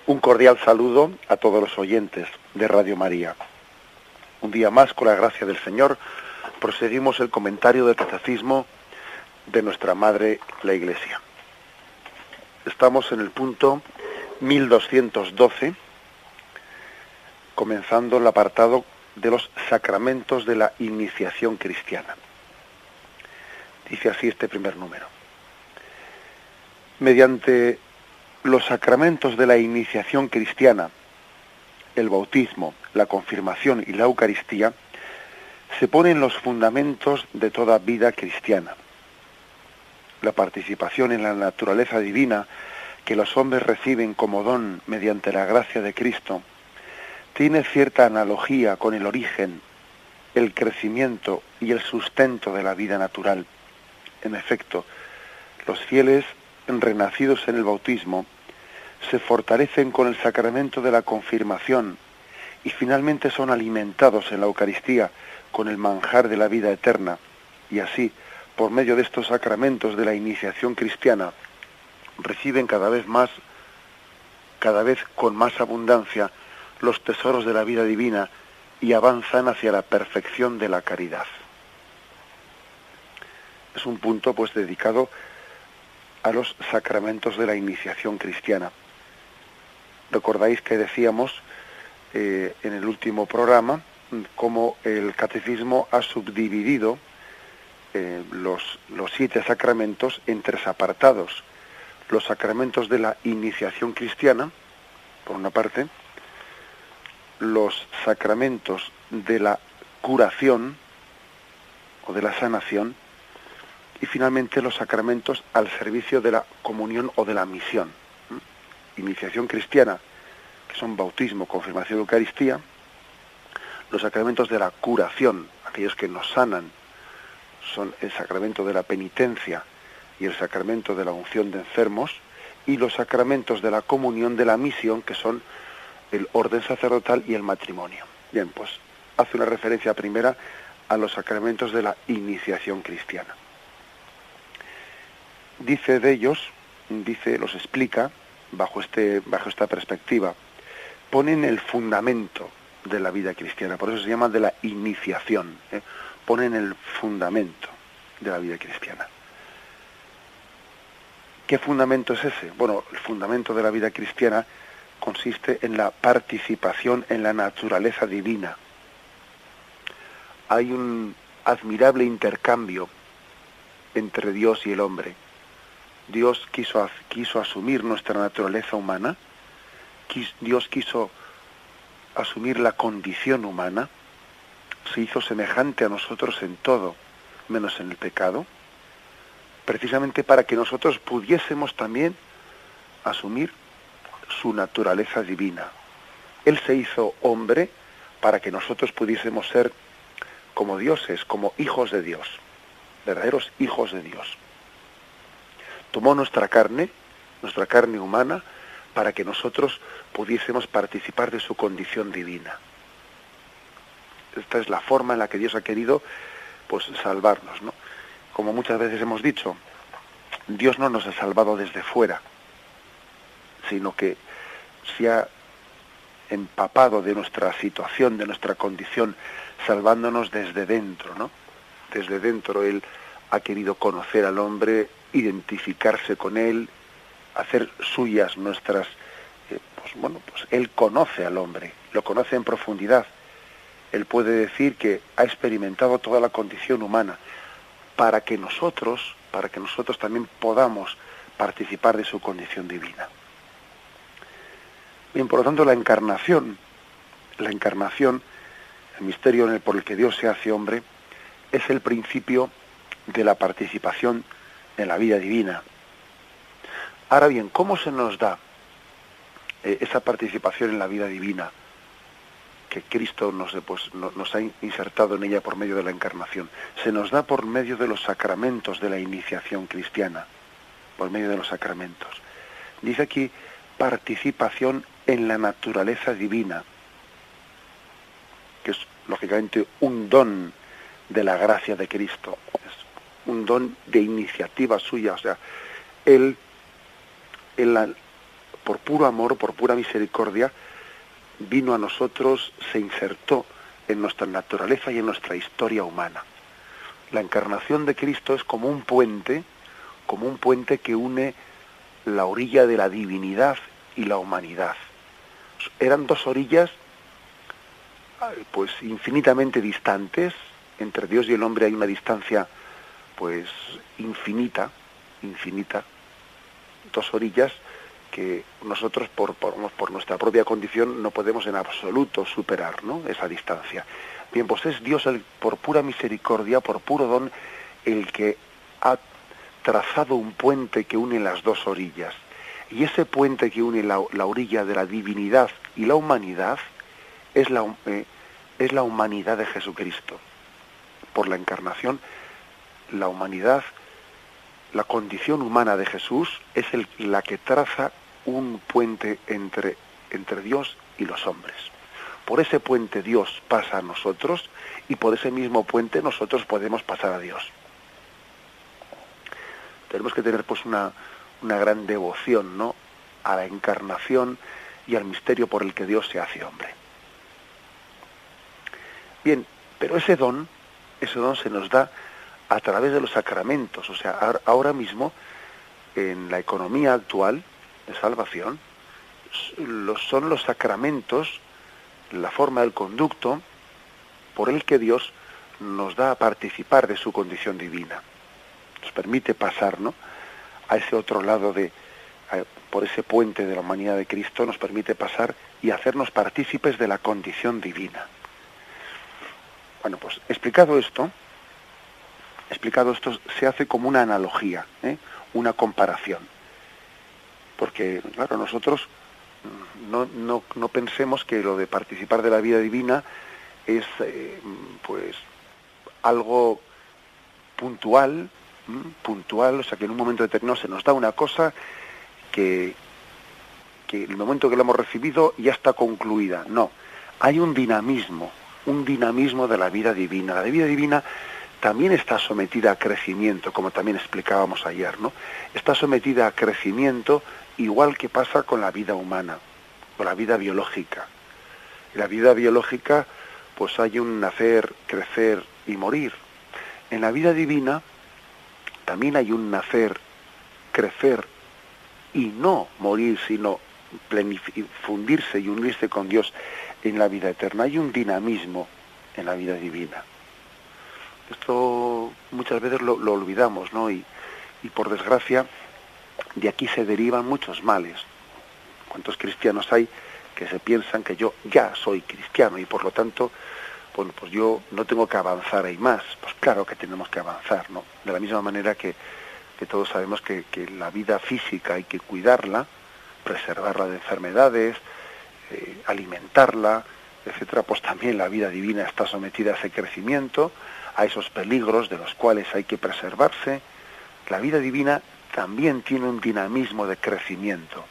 Un cordial saludo a todos los oyentes de Radio María. Un día más, con la gracia del Señor, proseguimos el comentario del Catecismo de nuestra Madre, la Iglesia. Estamos en el punto 1212, comenzando el apartado de los sacramentos de la iniciación cristiana. Dice así este primer número. Mediante los sacramentos de la iniciación cristiana, el bautismo, la confirmación y la Eucaristía, se ponen los fundamentos de toda vida cristiana. La participación en la naturaleza divina que los hombres reciben como don mediante la gracia de Cristo tiene cierta analogía con el origen, el crecimiento y el sustento de la vida natural. En efecto, los fieles renacidos en el bautismo se fortalecen con el sacramento de la confirmación y finalmente son alimentados en la Eucaristía con el manjar de la vida eterna, y así, por medio de estos sacramentos de la iniciación cristiana, reciben cada vez con más abundancia, los tesoros de la vida divina y avanzan hacia la perfección de la caridad. Es un punto pues dedicado a los sacramentos de la iniciación cristiana. Recordáis que decíamos en el último programa cómo el Catecismo ha subdividido los 7 sacramentos en 3 apartados. Los sacramentos de la iniciación cristiana, por una parte, los sacramentos de la curación o de la sanación, y finalmente los sacramentos al servicio de la comunión o de la misión. Iniciación cristiana, que son bautismo, confirmación y Eucaristía; los sacramentos de la curación, aquellos que nos sanan, son el sacramento de la penitencia y el sacramento de la unción de enfermos; y los sacramentos de la comunión de la misión, que son el orden sacerdotal y el matrimonio. Bien, pues hace una referencia primera a los sacramentos de la iniciación cristiana. Dice de ellos, los explica bajo esta perspectiva, ponen el fundamento de la vida cristiana, por eso se llama de la iniciación, ponen el fundamento de la vida cristiana. ¿Qué fundamento es ese? Bueno, el fundamento de la vida cristiana consiste en la participación en la naturaleza divina. Hay un admirable intercambio entre Dios y el hombre. Dios quiso asumir nuestra naturaleza humana, Dios quiso asumir la condición humana, se hizo semejante a nosotros en todo, menos en el pecado, precisamente para que nosotros pudiésemos también asumir su naturaleza divina. Él se hizo hombre para que nosotros pudiésemos ser como dioses, como hijos de Dios, verdaderos hijos de Dios. Tomó nuestra carne humana, para que nosotros pudiésemos participar de su condición divina. Esta es la forma en la que Dios ha querido pues salvarnos, ¿no? Como muchas veces hemos dicho, Dios no nos ha salvado desde fuera, sino que se ha empapado de nuestra situación, de nuestra condición, salvándonos desde dentro, ¿no? Desde dentro Él ha querido conocer al hombre, identificarse con él, hacer suyas nuestras... Él conoce al hombre, lo conoce en profundidad. Él puede decir que ha experimentado toda la condición humana para que nosotros también podamos participar de su condición divina. Bien, por lo tanto, la encarnación, el misterio por el que Dios se hace hombre, es el principio de la participación en la vida divina. Ahora bien, ¿cómo se nos da esa participación en la vida divina que Cristo nos ha insertado en ella por medio de la encarnación? Se nos da por medio de los sacramentos de la iniciación cristiana, por medio de los sacramentos. Dice aquí, participación en la naturaleza divina, que es lógicamente un don de la gracia de Cristo, es un don de iniciativa suya, o sea, Él por puro amor, por pura misericordia, vino a nosotros, se insertó en nuestra naturaleza y en nuestra historia humana. La encarnación de Cristo es como un puente que une la orilla de la divinidad y la humanidad. Eran dos orillas pues infinitamente distantes. Entre Dios y el hombre hay una distancia pues infinita, dos orillas que nosotros por nuestra propia condición no podemos en absoluto superar, ¿no?, esa distancia. Bien, pues es Dios por pura misericordia, por puro don, el que ha trazado un puente que une las dos orillas. Y ese puente que une la orilla de la divinidad y la humanidad es la humanidad de Jesucristo. Por la encarnación, la humanidad, la condición humana de Jesús es la que traza un puente entre Dios y los hombres. Por ese puente Dios pasa a nosotros y por ese mismo puente nosotros podemos pasar a Dios. Tenemos que tener pues una gran devoción, ¿no?, a la encarnación y al misterio por el que Dios se hace hombre. Bien, pero ese don se nos da a través de los sacramentos. O sea, ahora mismo, en la economía actual de salvación, son los sacramentos, la forma del conducto por el que Dios nos da a participar de su condición divina. Nos permite pasar, ¿no?, a ese otro lado por ese puente de la humanidad de Cristo, nos permite pasar y hacernos partícipes de la condición divina. Bueno, pues explicado esto, se hace como una analogía, una comparación. Porque, claro, nosotros no pensemos que lo de participar de la vida divina es pues algo puntual, o sea, que en un momento determinado se nos da una cosa que en el momento que la hemos recibido ya está concluida. No, hay un dinamismo de la vida divina. La vida divina también está sometida a crecimiento, como también explicábamos ayer, ¿no? Está sometida a crecimiento igual que pasa con la vida humana, con la vida biológica. En la vida biológica pues hay un nacer, crecer y morir. En la vida divina también hay un nacer, crecer y no morir, sino fundirse y unirse con Dios en la vida eterna. Hay un dinamismo en la vida divina. Esto muchas veces lo olvidamos, ¿no? Y por desgracia de aquí se derivan muchos males. ¿Cuántos cristianos hay que se piensan que yo ya soy cristiano y por lo tanto, bueno, pues yo no tengo que avanzar ahí más? Pues claro que tenemos que avanzar, ¿no? De la misma manera que todos sabemos que la vida física hay que cuidarla, preservarla de enfermedades, alimentarla, etcétera, pues también la vida divina está sometida a ese crecimiento, a esos peligros de los cuales hay que preservarse. La vida divina también tiene un dinamismo de crecimiento,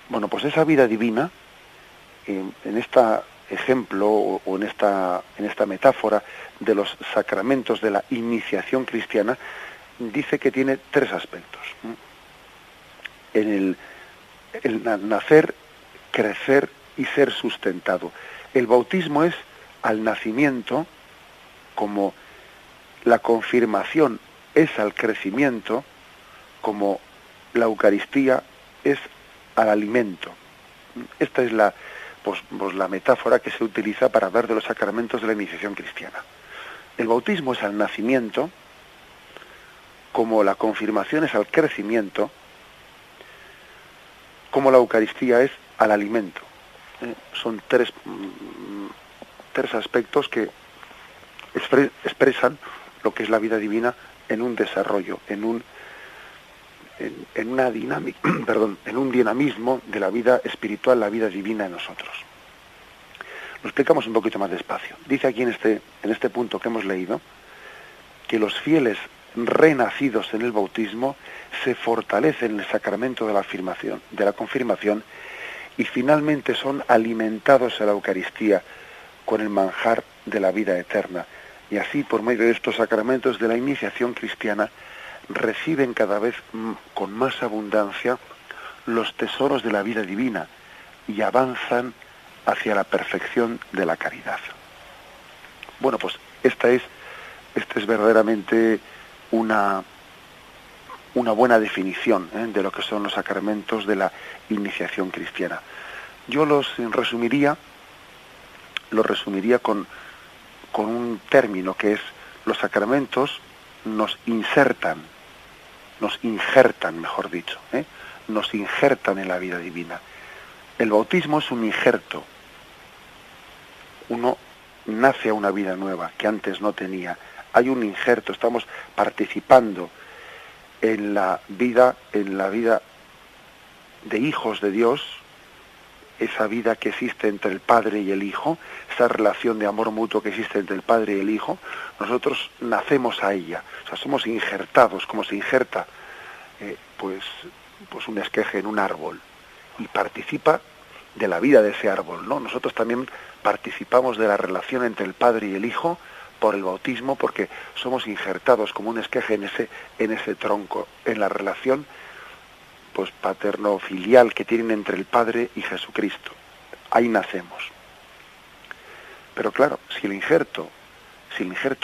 Bueno, pues esa vida divina, en este ejemplo o en esta metáfora de los sacramentos de la iniciación cristiana, dice que tiene tres aspectos. En el nacer, crecer y ser sustentado. El bautismo es al nacimiento, como la confirmación es al crecimiento, como la Eucaristía es al alimento. Esta es la metáfora que se utiliza para hablar de los sacramentos de la iniciación cristiana. El bautismo es al nacimiento, como la confirmación es al crecimiento, como la Eucaristía es al alimento. Son tres aspectos que expresan lo que es la vida divina en un desarrollo, en una dinámica, en un dinamismo de la vida espiritual, la vida divina en nosotros. Lo explicamos un poquito más despacio. Dice aquí en este punto que hemos leído que los fieles renacidos en el bautismo se fortalecen en el sacramento de la confirmación y finalmente son alimentados en la Eucaristía con el manjar de la vida eterna. Y así, por medio de estos sacramentos de la iniciación cristiana, reciben cada vez con más abundancia los tesoros de la vida divina y avanzan hacia la perfección de la caridad. Bueno, pues esta es verdaderamente una buena definición de lo que son los sacramentos de la iniciación cristiana. Yo los resumiría con un término que es: los sacramentos nos injertan, mejor dicho, nos injertan en la vida divina. El bautismo es un injerto. Uno nace a una vida nueva que antes no tenía. Hay un injerto, estamos participando en la vida de hijos de Dios, esa vida que existe entre el Padre y el Hijo, esa relación de amor mutuo que existe entre el Padre y el Hijo. Nosotros nacemos a ella, o sea, somos injertados, como se injerta pues un esqueje en un árbol, y participa de la vida de ese árbol, ¿no? Nosotros también participamos de la relación entre el Padre y el Hijo por el bautismo, porque somos injertados como un esqueje en ese tronco, en la relación pues paterno-filial que tienen entre el Padre y Jesucristo. Ahí nacemos. Pero claro, si el injerto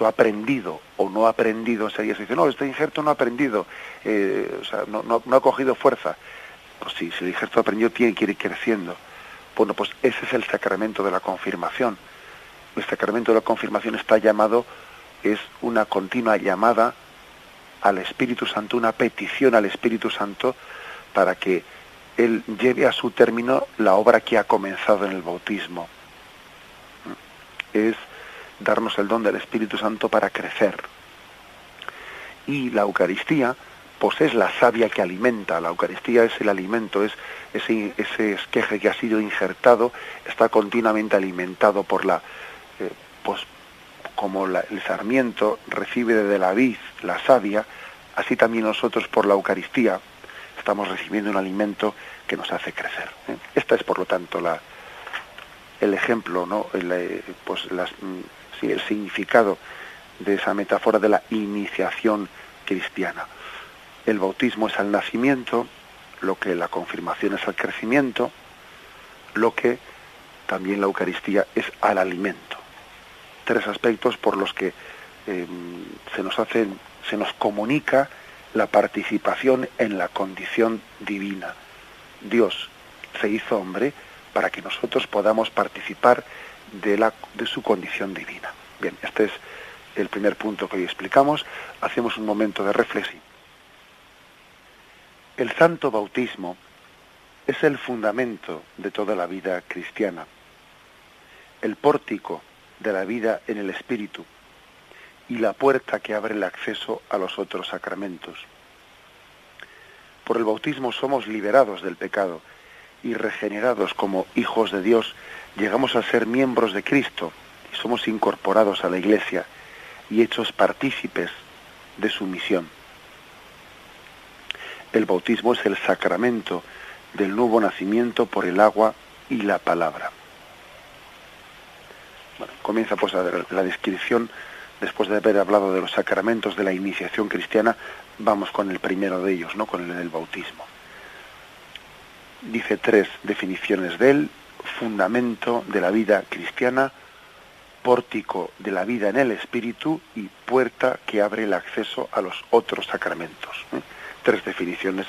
ha aprendido o no ha aprendido, enseguida se dice: no, este injerto no ha aprendido, o sea, no ha cogido fuerza. Pues sí, si el injerto ha aprendido, tiene que ir creciendo. Bueno, pues ese es el sacramento de la confirmación. El sacramento de la confirmación es una continua llamada al Espíritu Santo, una petición al Espíritu Santo para que Él lleve a su término la obra que ha comenzado en el bautismo. Es darnos el don del Espíritu Santo para crecer. Y la Eucaristía, pues es la savia que alimenta. La Eucaristía es el alimento, es ese esqueje que ha sido injertado, está continuamente alimentado por pues como el sarmiento recibe de la vid la savia, así también nosotros por la Eucaristía estamos recibiendo un alimento que nos hace crecer. Esta es, por lo tanto, el ejemplo, ¿no? El significado de esa metáfora de la iniciación cristiana. El bautismo es al nacimiento, lo que la confirmación es al crecimiento, lo que también la Eucaristía es al alimento. 3 aspectos por los que se nos comunica la participación en la condición divina. Dios se hizo hombre para que nosotros podamos participar de su condición divina. Bien, este es el primer punto que hoy explicamos. Hacemos un momento de reflexión. El santo bautismo es el fundamento de toda la vida cristiana, el pórtico de la vida en el Espíritu y la puerta que abre el acceso a los otros sacramentos. Por el bautismo somos liberados del pecado y regenerados como hijos de Dios, llegamos a ser miembros de Cristo y somos incorporados a la Iglesia y hechos partícipes de su misión. El bautismo es el sacramento del nuevo nacimiento por el agua y la palabra. Bueno, comienza pues la descripción. Después de haber hablado de los sacramentos de la iniciación cristiana, vamos con el primero de ellos, ¿no? Con el del bautismo. Dice 3 definiciones de él: fundamento de la vida cristiana, pórtico de la vida en el Espíritu y puerta que abre el acceso a los otros sacramentos. 3 definiciones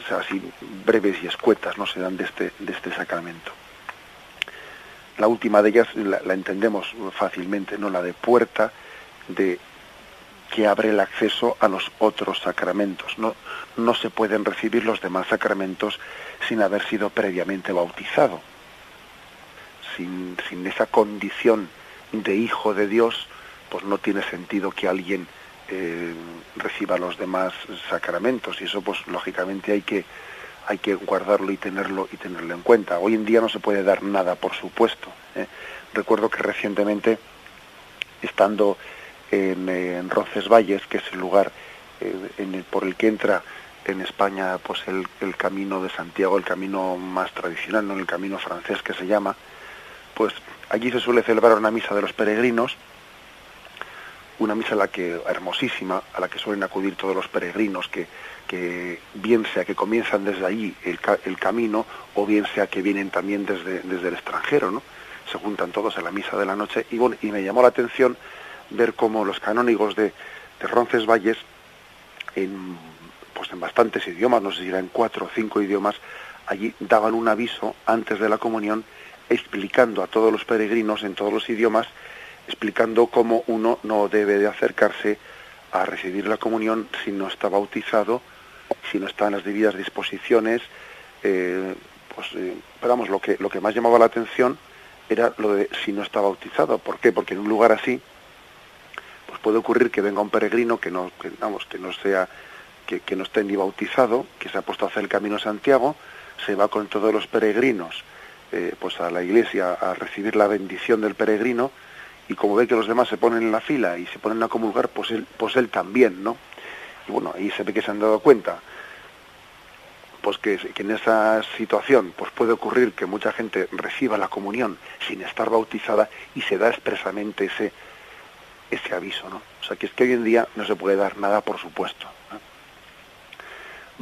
así breves y escuetas, ¿no? Se dan de este sacramento. La última de ellas la entendemos fácilmente, ¿no? La de puerta que abre el acceso a los otros sacramentos. No se pueden recibir los demás sacramentos sin haber sido previamente bautizado. Sin esa condición de hijo de Dios, pues no tiene sentido que alguien reciba los demás sacramentos, y eso pues lógicamente hay que guardarlo y tenerlo en cuenta. Hoy en día no se puede dar nada por supuesto. Recuerdo que recientemente, estando en Roncesvalles, que es el lugar por el que entra en España pues el camino de Santiago, el camino más tradicional, ¿no? El camino francés que se llama, pues allí se suele celebrar una misa de los peregrinos, una misa hermosísima, a la que suelen acudir todos los peregrinos, que bien sea que comienzan desde allí el camino, o bien sea que vienen también desde el extranjero, ¿no? Se juntan todos a la misa de la noche, y bueno, y me llamó la atención ver cómo los canónigos de Roncesvalles, en bastantes idiomas, no sé si eran 4 o 5 idiomas, allí daban un aviso antes de la comunión, explicando a todos los peregrinos en todos los idiomas, explicando cómo uno no debe de acercarse a recibir la comunión si no está bautizado, si no está en las debidas disposiciones. Pero vamos, lo que más llamaba la atención era lo de si no está bautizado. ¿Por qué? Porque en un lugar así, pues puede ocurrir que venga un peregrino que no esté ni bautizado, que se ha puesto a hacer el Camino de Santiago, se va con todos los peregrinos pues a la iglesia a recibir la bendición del peregrino, y como ve que los demás se ponen en la fila y se ponen a comulgar, pues él también, ¿no? Y bueno, ahí se ve que se han dado cuenta, pues que en esa situación pues puede ocurrir que mucha gente reciba la comunión sin estar bautizada, y se da expresamente ese aviso, ¿no? O sea, que es que hoy en día no se puede dar nada por supuesto, ¿no?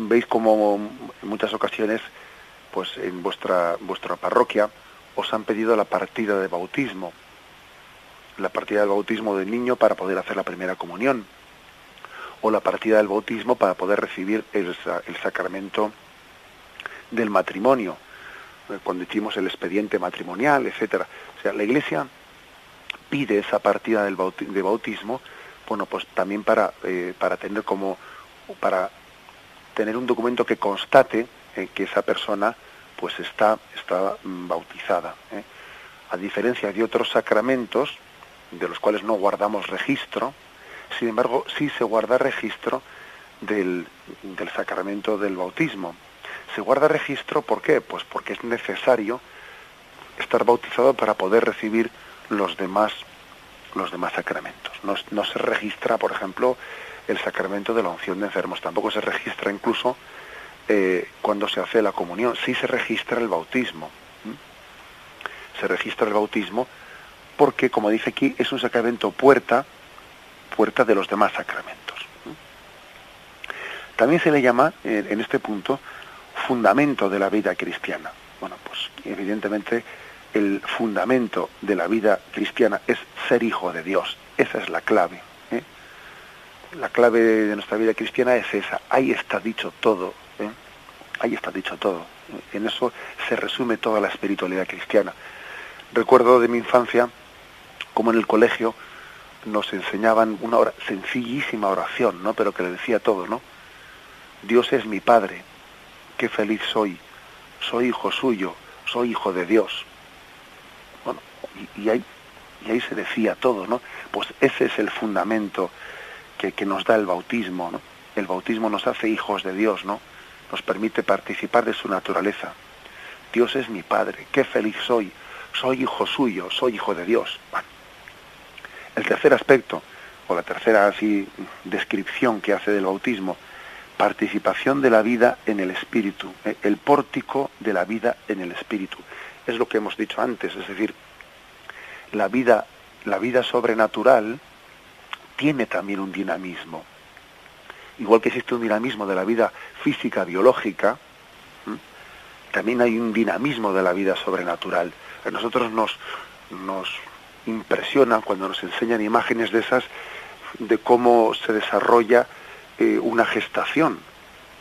Veis como en muchas ocasiones, pues en vuestra parroquia os han pedido la partida de bautismo, la partida del bautismo del niño para poder hacer la primera comunión, o la partida del bautismo para poder recibir el sacramento del matrimonio, cuando hicimos el expediente matrimonial, etcétera. O sea, la Iglesia pide esa partida de bautismo, bueno, pues también para tener un documento que constate que esa persona pues está bautizada, ¿eh? A diferencia de otros sacramentos de los cuales no guardamos registro, sin embargo sí se guarda registro del sacramento del bautismo. Se guarda registro, ¿por qué? Pues porque es necesario estar bautizado para poder recibir los demás sacramentos. No se registra, por ejemplo, el sacramento de la unción de enfermos, tampoco se registra incluso cuando se hace la comunión. Sí se registra el bautismo. Se registra el bautismo porque, como dice aquí, es un sacramento puerta de los demás sacramentos. También se le llama, en este punto, fundamento de la vida cristiana. Bueno, pues evidentemente el fundamento de la vida cristiana es ser hijo de Dios. Esa es la clave. La clave de nuestra vida cristiana es esa. Ahí está dicho todo. Ahí está dicho todo. En eso se resume toda la espiritualidad cristiana. Recuerdo de mi infancia como en el colegio nos enseñaban una sencillísima oración, ¿no? Pero que le decía todo, ¿no? Dios es mi Padre, qué feliz soy hijo suyo, soy hijo de Dios. Bueno, y ahí se decía todo, ¿no? Pues ese es el fundamento que nos da el bautismo, ¿no? El bautismo nos hace hijos de Dios, ¿no? Nos permite participar de su naturaleza. Dios es mi Padre, qué feliz soy hijo suyo, soy hijo de Dios. Bueno. El tercer aspecto, o la tercera descripción que hace del bautismo, participación de la vida en el Espíritu, el pórtico de la vida en el Espíritu. Es lo que hemos dicho antes, es decir, la vida sobrenatural tiene también un dinamismo. Igual que existe un dinamismo de la vida física, biológica, también hay un dinamismo de la vida sobrenatural. A nosotros nos impresiona cuando nos enseñan imágenes de esas, de cómo se desarrolla una gestación.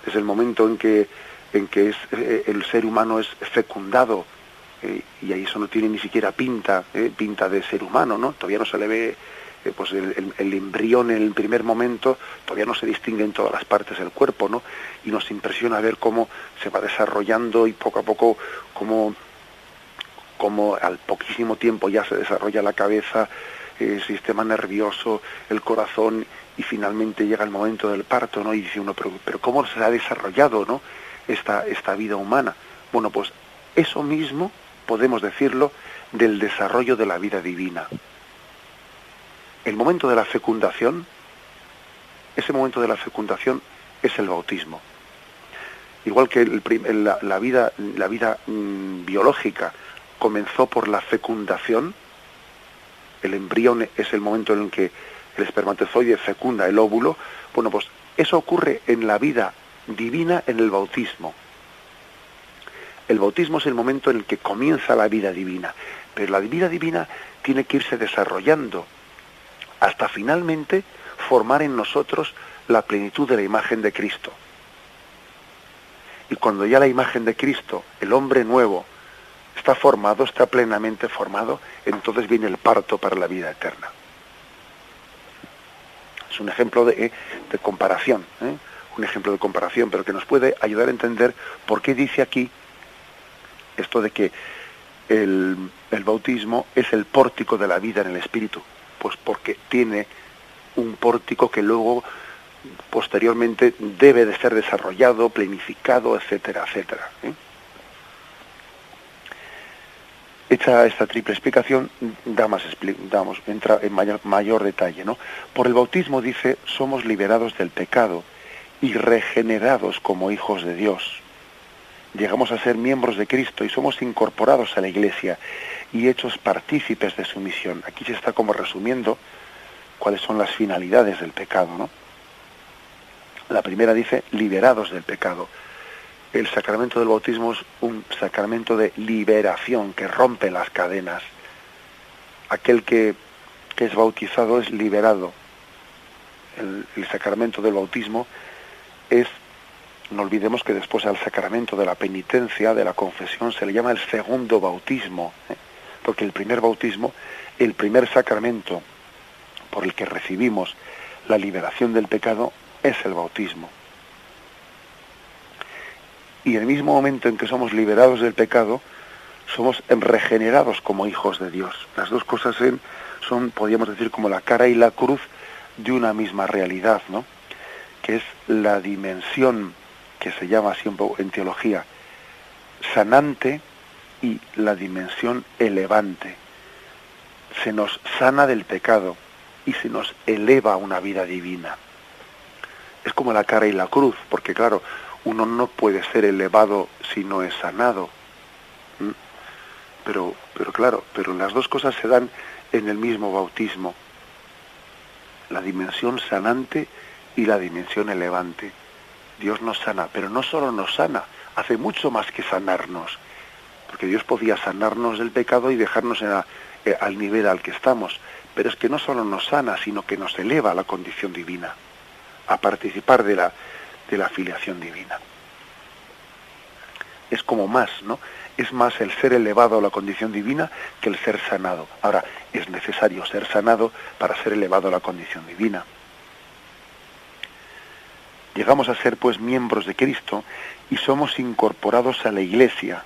Es el momento en que el ser humano es fecundado, y ahí eso no tiene ni siquiera pinta de ser humano, ¿no? Todavía no se le ve pues el embrión en el primer momento, todavía no se distingue en todas las partes del cuerpo, ¿no? Y nos impresiona ver cómo se va desarrollando, y poco a poco como al poquísimo tiempo ya se desarrolla la cabeza, el sistema nervioso, el corazón, y finalmente llega el momento del parto, ¿no? Y dice uno, pero ¿cómo se ha desarrollado, ¿no?, esta vida humana? Bueno, pues eso mismo podemos decirlo del desarrollo de la vida divina. El momento de la fecundación, ese momento de la fecundación es el bautismo. Igual que la vida biológica comenzó por la fecundación, el embrión es el momento en el que el espermatozoide fecunda el óvulo. Bueno, pues eso ocurre en la vida divina en el bautismo. El bautismo es el momento en el que comienza la vida divina, pero la vida divina tiene que irse desarrollando hasta finalmente formar en nosotros la plenitud de la imagen de Cristo. Y cuando ya la imagen de Cristo, el hombre nuevo, está formado, está plenamente formado, entonces viene el parto para la vida eterna. Es un ejemplo de comparación, un ejemplo de comparación, pero que nos puede ayudar a entender por qué dice aquí esto de que el bautismo es el pórtico de la vida en el Espíritu. Pues porque tiene un pórtico que luego, posteriormente, debe de ser desarrollado, planificado, etcétera, etcétera. Hecha esta triple explicación, entra en mayor detalle, ¿no? Por el bautismo, dice, somos liberados del pecado y regenerados como hijos de Dios. Llegamos a ser miembros de Cristo y somos incorporados a la Iglesia y hechos partícipes de su misión. Aquí se está como resumiendo cuáles son las finalidades del pecado, ¿no? La primera dice, liberados del pecado. El sacramento del bautismo es un sacramento de liberación que rompe las cadenas. Aquel que es bautizado es liberado. El sacramento del bautismo es, no olvidemos que después al sacramento de la penitencia, de la confesión, se le llama el segundo bautismo, porque el primer bautismo, el primer sacramento por el que recibimos la liberación del pecado es el bautismo. Y en el mismo momento en que somos liberados del pecado, somos regenerados como hijos de Dios. Las dos cosas son, podríamos decir, como la cara y la cruz de una misma realidad, ¿no? Que es la dimensión que se llama siempre en teología sanante y la dimensión elevante. Se nos sana del pecado y se nos eleva a una vida divina. Es como la cara y la cruz, porque claro, uno no puede ser elevado si no es sanado. Pero las dos cosas se dan en el mismo bautismo. La dimensión sanante y la dimensión elevante. Dios nos sana, pero no solo nos sana, hace mucho más que sanarnos. Porque Dios podía sanarnos del pecado y dejarnos al nivel al que estamos. Pero es que no solo nos sana, sino que nos eleva a la condición divina, a participar de la filiación divina. Es como más, ¿no? Es más el ser elevado a la condición divina que el ser sanado. Ahora, es necesario ser sanado para ser elevado a la condición divina. Llegamos a ser, pues, miembros de Cristo y somos incorporados a la Iglesia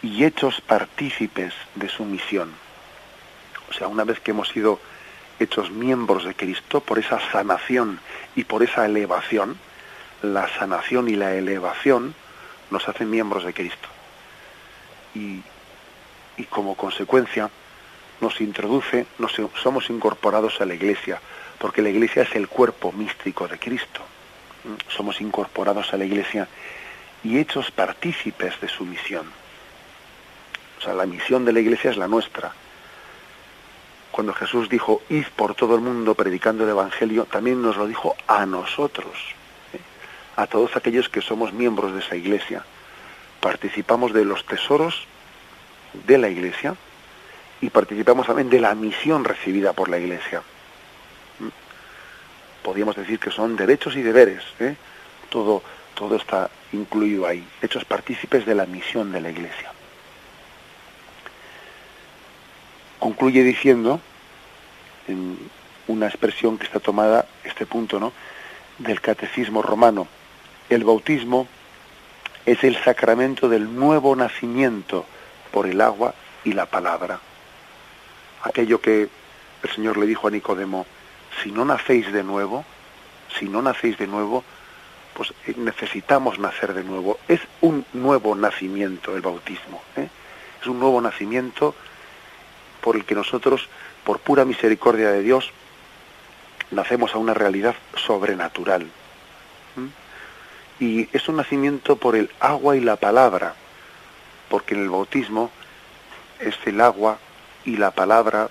y hechos partícipes de su misión. O sea, una vez que hemos sido hechos miembros de Cristo, por esa sanación y por esa elevación, la sanación y la elevación nos hacen miembros de Cristo. Y como consecuencia somos incorporados a la Iglesia, porque la Iglesia es el cuerpo místico de Cristo. Somos incorporados a la Iglesia y hechos partícipes de su misión. O sea, la misión de la Iglesia es la nuestra. Cuando Jesús dijo, id por todo el mundo predicando el Evangelio, también nos lo dijo a nosotros, a todos aquellos que somos miembros de esa Iglesia. Participamos de los tesoros de la Iglesia y participamos también de la misión recibida por la Iglesia. Podríamos decir que son derechos y deberes, todo está incluido ahí, hechos partícipes de la misión de la Iglesia. Concluye diciendo, en una expresión que está tomada, este punto, ¿no?, del Catecismo Romano, el bautismo es el sacramento del nuevo nacimiento por el agua y la palabra. Aquello que el Señor le dijo a Nicodemo, si no nacéis de nuevo, pues necesitamos nacer de nuevo. Es un nuevo nacimiento el bautismo, es un nuevo nacimiento por el que nosotros, por pura misericordia de Dios, nacemos a una realidad sobrenatural. Y es un nacimiento por el agua y la palabra, porque en el bautismo es el agua y la palabra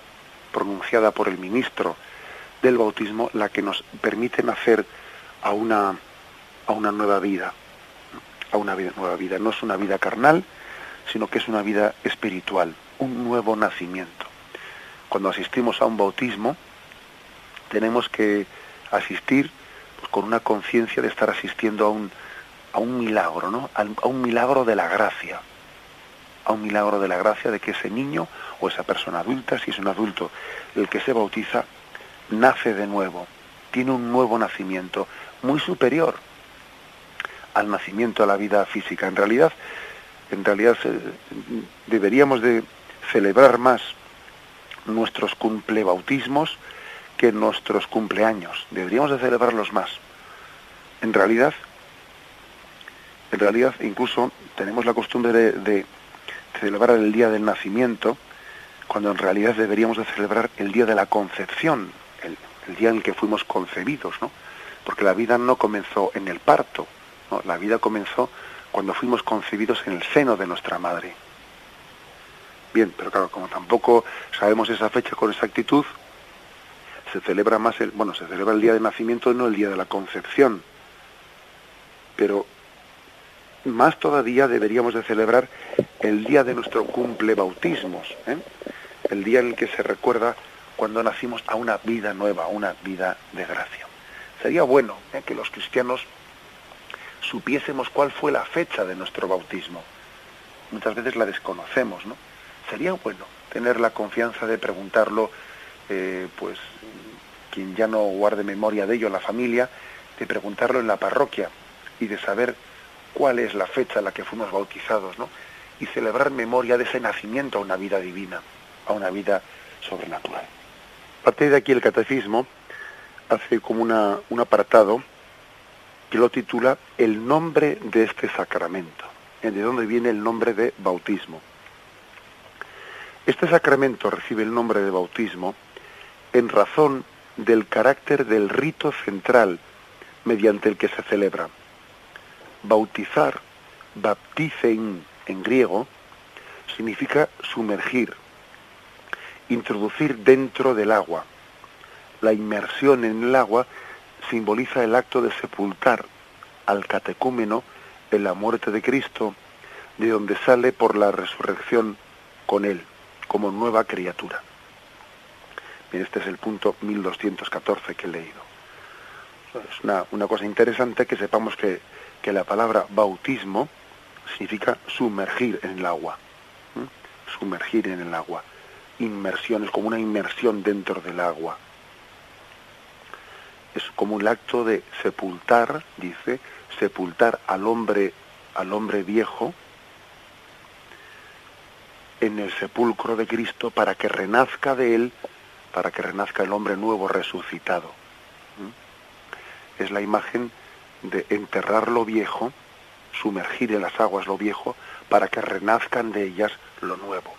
pronunciada por el ministro del bautismo la que nos permite nacer a una nueva vida, a una nueva vida. No es una vida carnal, sino que es una vida espiritual, un nuevo nacimiento. Cuando asistimos a un bautismo, tenemos que asistir pues, con una conciencia de estar asistiendo a un milagro, ¿no? A un milagro de la gracia, a un milagro de la gracia de que ese niño o esa persona adulta, si es un adulto el que se bautiza, nace de nuevo, tiene un nuevo nacimiento muy superior al nacimiento a la vida física. En realidad deberíamos de celebrar más nuestros cumplebautismos que nuestros cumpleaños. Deberíamos de celebrarlos más. En realidad incluso tenemos la costumbre de celebrar el día del nacimiento, cuando en realidad deberíamos de celebrar el día de la concepción, el día en el que fuimos concebidos, ¿no? Porque la vida no comenzó en el parto, ¿no? La vida comenzó cuando fuimos concebidos en el seno de nuestra madre. Bien, pero claro, como tampoco sabemos esa fecha con exactitud, se celebra se celebra el día de nacimiento, no el día de la concepción. Pero más todavía deberíamos de celebrar el día de nuestro cumplebautismos, ¿eh? El día en el que se recuerda cuando nacimos a una vida nueva, a una vida de gracia. Sería bueno que los cristianos supiésemos cuál fue la fecha de nuestro bautismo. Muchas veces la desconocemos, ¿no? Sería bueno tener la confianza de preguntarlo, pues quien ya no guarde memoria de ello, la familia, de preguntarlo en la parroquia y de saber cuál es la fecha en la que fuimos bautizados, ¿no? Y celebrar memoria de ese nacimiento a una vida divina, a una vida sobrenatural. A partir de aquí el catecismo hace como un apartado que lo titula El nombre de este sacramento, de dónde viene el nombre de bautismo. Este sacramento recibe el nombre de bautismo en razón del carácter del rito central mediante el que se celebra. Bautizar, baptizein en griego, significa sumergir, introducir dentro del agua. La inmersión en el agua simboliza el acto de sepultar al catecúmeno en la muerte de Cristo, de donde sale por la resurrección con él, como nueva criatura. Bien, este es el punto 1214 que he leído. Es una cosa interesante que sepamos que la palabra bautismo significa sumergir en el agua. Sumergir en el agua. Inmersión, es como una inmersión dentro del agua. Es como un acto de sepultar, dice, sepultar al hombre viejo en el sepulcro de Cristo para que renazca de él, para que renazca el hombre nuevo resucitado. Es la imagen de enterrar lo viejo, sumergir en las aguas lo viejo, para que renazcan de ellas lo nuevo.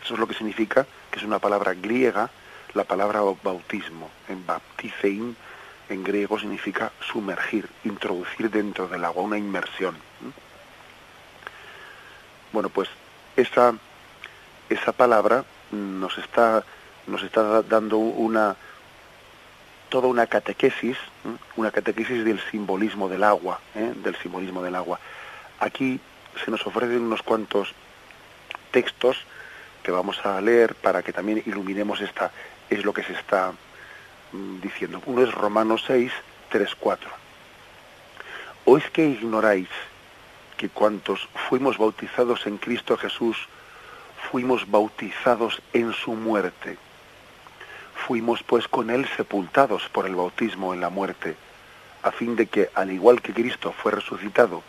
Eso es lo que significa, que es una palabra griega, la palabra bautismo. En baptizein, en griego, significa sumergir, introducir dentro del agua, una inmersión. Bueno, pues esa palabra nos está dando toda una catequesis del simbolismo del agua, del simbolismo del agua. Aquí se nos ofrecen unos cuantos textos que vamos a leer para que también iluminemos es lo que se está diciendo. Uno es Romanos 6, 3, 4. ¿O es que ignoráis que cuantos fuimos bautizados en Cristo Jesús, fuimos bautizados en su muerte? Fuimos pues con él sepultados por el bautismo en la muerte, a fin de que, al igual que Cristo fue resucitado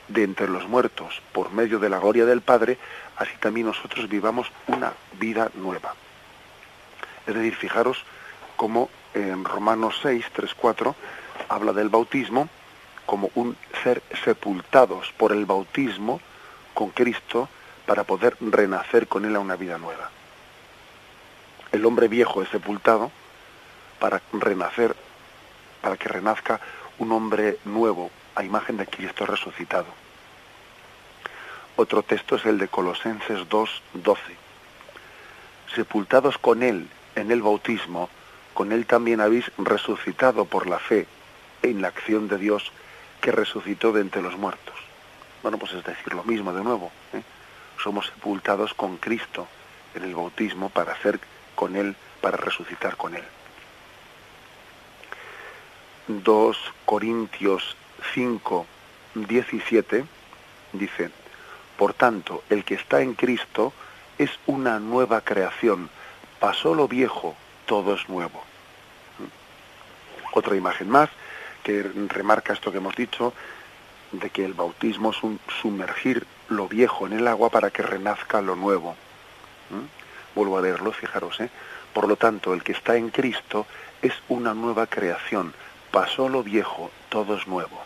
de entre los muertos por medio de la gloria del Padre, así también nosotros vivamos una vida nueva. Es decir, fijaros cómo en Romanos 6, 3, 4 habla del bautismo como un ser sepultados por el bautismo con Cristo para poder renacer con él a una vida nueva. El hombre viejo es sepultado para renacer, para que renazca un hombre nuevo a imagen de Cristo resucitado. Otro texto es el de Colosenses 2, 12. Sepultados con él en el bautismo con él también habéis resucitado por la fe en la acción de Dios que resucitó de entre los muertos. Bueno, pues es decir, lo mismo de nuevo, ¿eh? Somos sepultados con Cristo en el bautismo para hacer con él, para resucitar con él. 2 Corintios 5, 17 dice: por tanto, el que está en Cristo es una nueva creación. Pasó lo viejo, todo es nuevo. Otra imagen más que remarca esto que hemos dicho, de que el bautismo es un sumergir lo viejo en el agua para que renazca lo nuevo. Vuelvo a leerlo, fijaros, Por lo tanto, el que está en Cristo es una nueva creación. Pasó lo viejo, todo es nuevo.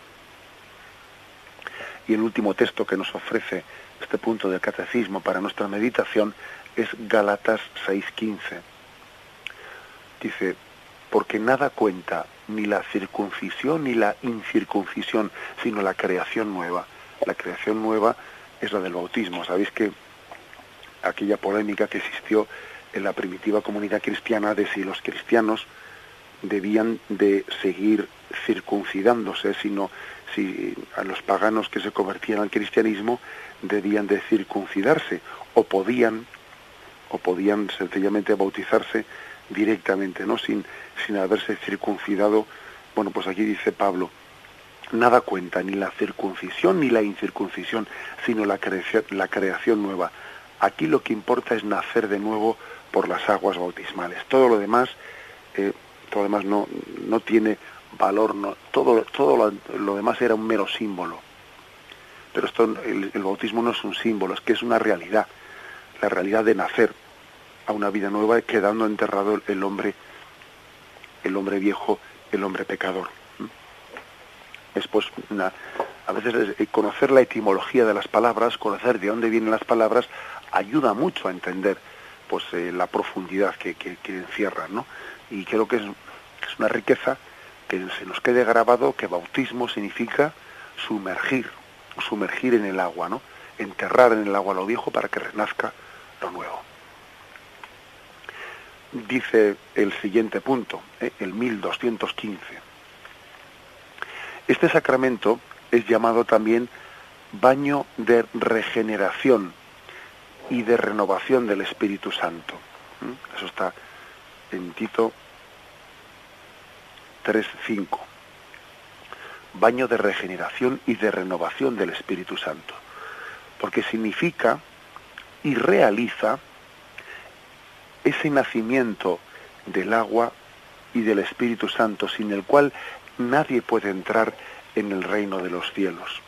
Y el último texto que nos ofrece este punto del catecismo para nuestra meditación es Gálatas 6:15. Dice: porque nada cuenta ni la circuncisión ni la incircuncisión, sino la creación nueva. La creación nueva es la del bautismo. Sabéis que aquella polémica que existió en la primitiva comunidad cristiana de si los cristianos debían de seguir circuncidándose, sino si a los paganos que se convertían al cristianismo debían de circuncidarse o podían sencillamente bautizarse directamente, ¿no? Sin haberse circuncidado. Bueno, pues aquí dice Pablo: nada cuenta ni la circuncisión ni la incircuncisión, sino la creación nueva. Aquí lo que importa es nacer de nuevo por las aguas bautismales. Todo lo demás no tiene valor, todo lo demás era un mero símbolo. Pero el bautismo no es un símbolo, es que es una realidad, la realidad de nacer a una vida nueva, quedando enterrado el hombre viejo, el hombre pecador. Es pues a veces conocer la etimología de las palabras, conocer de dónde vienen las palabras, ayuda mucho a entender pues la profundidad que encierran, ¿no? Y creo que es una riqueza que se nos quede grabado que bautismo significa sumergir en el agua, ¿no? Enterrar en el agua lo viejo para que renazca lo nuevo. Dice el siguiente punto, el 1215. Este sacramento es llamado también baño de regeneración y de renovación del Espíritu Santo. Eso está en Tito 3:5. Baño de regeneración y de renovación del Espíritu Santo. Porque significa y realiza ese nacimiento del agua y del Espíritu Santo, sin el cual nadie puede entrar en el reino de los cielos.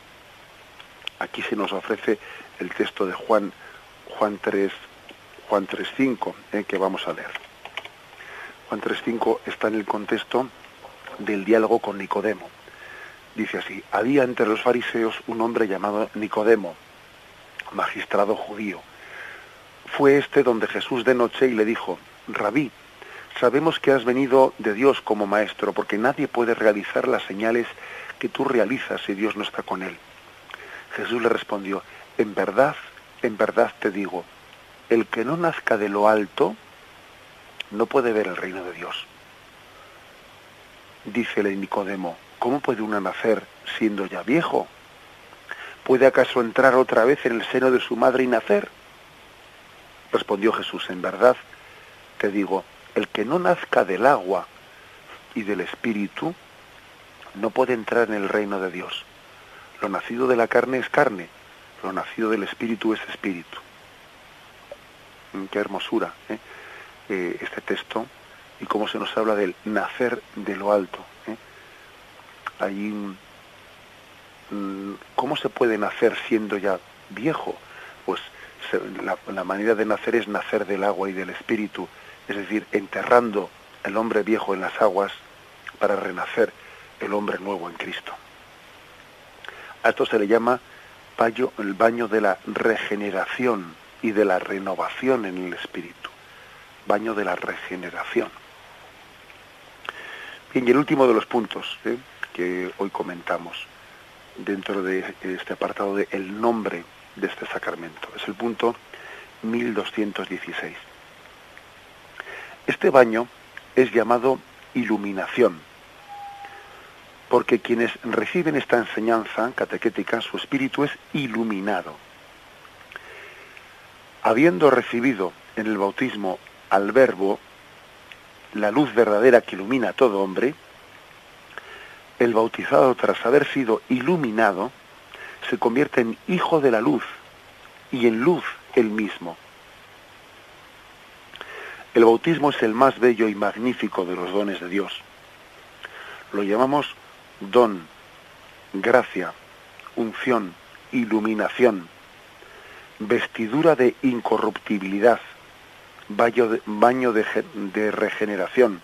Aquí se nos ofrece el texto de Juan 3:5, que vamos a leer. Juan 3:5 está en el contexto del diálogo con Nicodemo. Dice así: había entre los fariseos un hombre llamado Nicodemo, magistrado judío. Fue donde Jesús de noche y le dijo: Rabí, sabemos que has venido de Dios como maestro, porque nadie puede realizar las señales que tú realizas si Dios no está con él. Jesús le respondió: en verdad te digo, el que no nazca de lo alto no puede ver el reino de Dios. Dícele Nicodemo: ¿cómo puede uno nacer siendo ya viejo? ¿Puede acaso entrar otra vez en el seno de su madre y nacer? Respondió Jesús: en verdad te digo, el que no nazca del agua y del Espíritu no puede entrar en el reino de Dios. Lo nacido de la carne es carne, lo nacido del Espíritu es espíritu. Qué hermosura, este texto, y cómo se nos habla del nacer de lo alto. Ahí, ¿cómo se puede nacer siendo ya viejo? Pues la manera de nacer es nacer del agua y del Espíritu, es decir, enterrando el hombre viejo en las aguas para renacer el hombre nuevo en Cristo. A esto se le llama el baño de la regeneración y de la renovación en el Espíritu. Baño de la regeneración. Bien, y el último de los puntos que hoy comentamos dentro de este apartado de el nombre de este sacramento es el punto 1216. Este baño es llamado iluminación, porque quienes reciben esta enseñanza catequética, su espíritu es iluminado. Habiendo recibido en el bautismo al Verbo, la luz verdadera que ilumina a todo hombre, el bautizado, tras haber sido iluminado, se convierte en hijo de la luz y en luz él mismo. El bautismo es el más bello y magnífico de los dones de Dios. Lo llamamos don, gracia, unción, iluminación, vestidura de incorruptibilidad, baño de regeneración,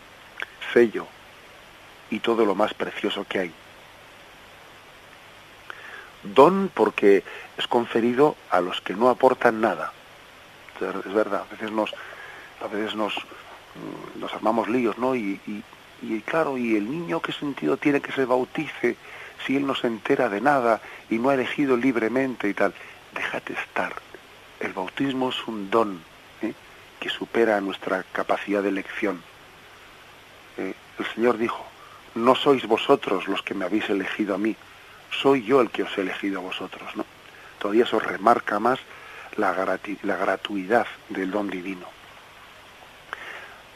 sello y todo lo más precioso que hay. Don porque es conferido a los que no aportan nada. Es verdad, a veces nos armamos líos, ¿no? Y claro, ¿y el niño qué sentido tiene que se bautice si él no se entera de nada y no ha elegido libremente y tal? Déjate estar. El bautismo es un don, que supera nuestra capacidad de elección. El Señor dijo, no sois vosotros los que me habéis elegido a mí, soy yo el que os he elegido a vosotros, ¿no? Todavía eso remarca más la gratuidad del don divino.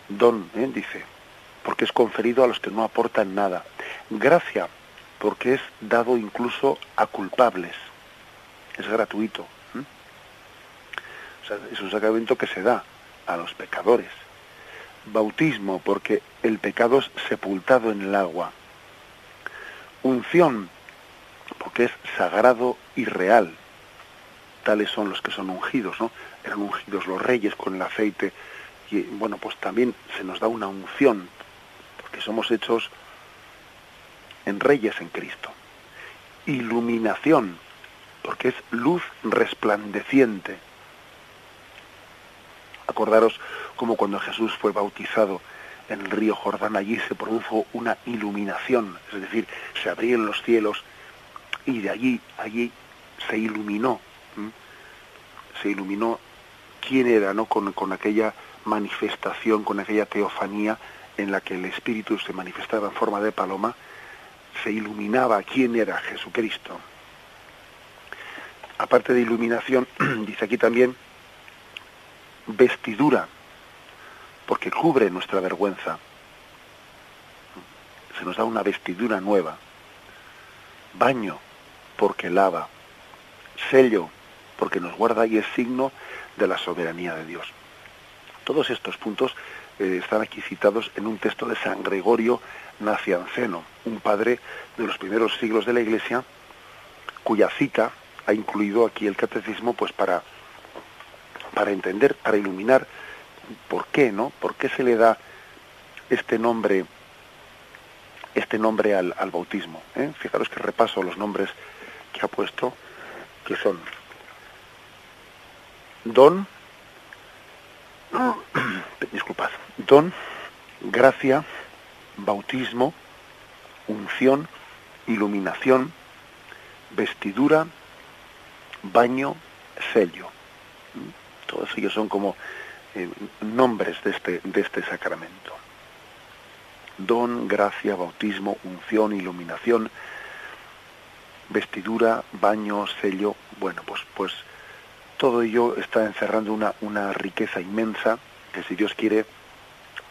Don, dice, porque es conferido a los que no aportan nada. Gracia, porque es dado incluso a culpables. Es gratuito. O sea, es un sacramento que se da a los pecadores. Bautismo, porque el pecado es sepultado en el agua. Unción, porque es sagrado y real. Tales son los que son ungidos, ¿no? Eran ungidos los reyes con el aceite. Y bueno, pues también se nos da una unción, porque somos hechos en reyes en Cristo. Iluminación, porque es luz resplandeciente. Acordaros como cuando Jesús fue bautizado en el río Jordán, allí se produjo una iluminación, es decir, se abrieron los cielos y de allí se iluminó. Se iluminó quién era, ¿no? Con aquella manifestación, con aquella teofanía en la que el Espíritu se manifestaba en forma de paloma, se iluminaba quién era Jesucristo. Aparte de iluminación, dice aquí también vestidura, porque cubre nuestra vergüenza. Se nos da una vestidura nueva. Baño, porque lava. Sello, porque nos guarda y es signo de la soberanía de Dios. Todos estos puntos están aquí citados en un texto de San Gregorio Nacianceno, un padre de los primeros siglos de la Iglesia, cuya cita ha incluido aquí el catecismo, pues para entender, para iluminar por qué, ¿no? ¿Por qué se le da este nombre al bautismo? Fijaros que repaso los nombres que ha puesto, que son don, don, gracia, bautismo, unción, iluminación, vestidura, baño, sello. Todos ellos son como nombres de este sacramento. Don, gracia, bautismo, unción, iluminación, vestidura, baño, sello. Bueno, pues todo ello está encerrando una riqueza inmensa que, si Dios quiere,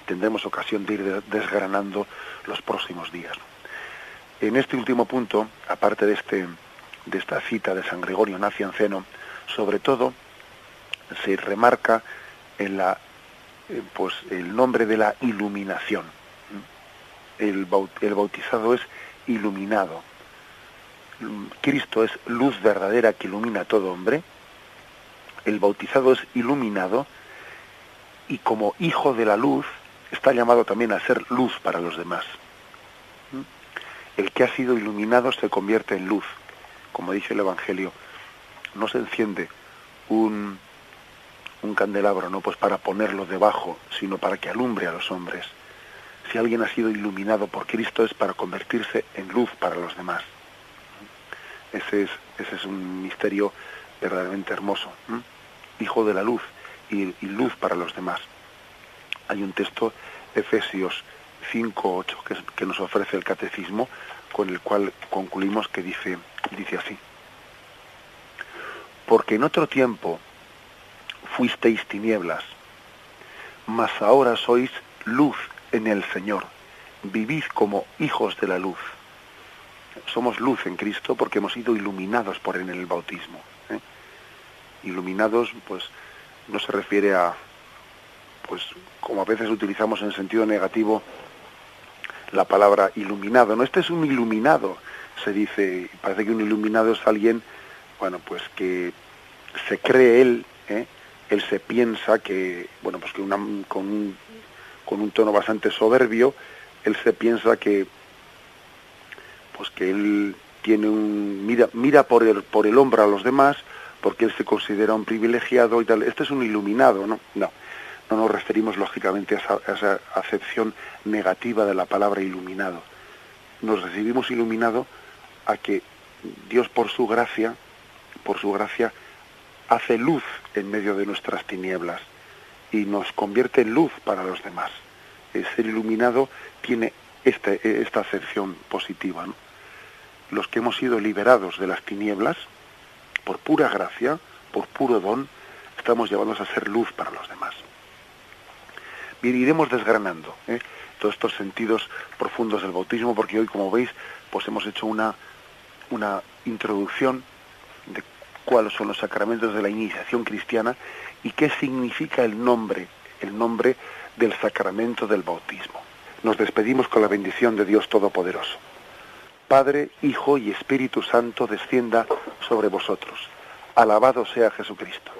tendremos ocasión de ir desgranando los próximos días. En este último punto, aparte de esta cita de San Gregorio Nacianceno, sobre todo se remarca en el nombre de la iluminación. El bautizado es iluminado. Cristo es luz verdadera que ilumina a todo hombre. El bautizado es iluminado y, como hijo de la luz, está llamado también a ser luz para los demás. El que ha sido iluminado se convierte en luz. Como dice el Evangelio, no se enciende un candelabro, no pues para ponerlo debajo, sino para que alumbre a los hombres. Si alguien ha sido iluminado por Cristo, es para convertirse en luz para los demás. Ese es un misterio verdaderamente hermoso. Hijo de la luz y luz para los demás. Hay un texto Efesios 5:8, que nos ofrece el catecismo, con el cual concluimos, que dice así: porque en otro tiempo fuisteis tinieblas, mas ahora sois luz en el Señor. Vivid como hijos de la luz. Somos luz en Cristo porque hemos sido iluminados por él en el bautismo. Iluminados, pues, no se refiere a, pues, como a veces utilizamos en sentido negativo la palabra iluminado. No, este es un iluminado, se dice. Parece que un iluminado es alguien, bueno, pues que se cree él se piensa que, bueno, pues que con un tono bastante soberbio, él se piensa que, pues que él tiene mira por el hombro a los demás, porque él se considera un privilegiado y tal. Este es un iluminado, ¿no? No nos referimos lógicamente a esa acepción negativa de la palabra iluminado. Nos recibimos iluminado a que Dios por su gracia hace luz en medio de nuestras tinieblas y nos convierte en luz para los demás. El ser iluminado tiene esta acepción positiva, ¿no? Los que hemos sido liberados de las tinieblas, por pura gracia, por puro don, estamos llamados a ser luz para los demás. Bien, iremos desgranando todos estos sentidos profundos del bautismo, porque hoy, como veis, pues hemos hecho una introducción de cuáles son los sacramentos de la iniciación cristiana y qué significa el nombre del sacramento del bautismo. Nos despedimos con la bendición de Dios Todopoderoso. Padre, Hijo y Espíritu Santo descienda sobre vosotros. Alabado sea Jesucristo.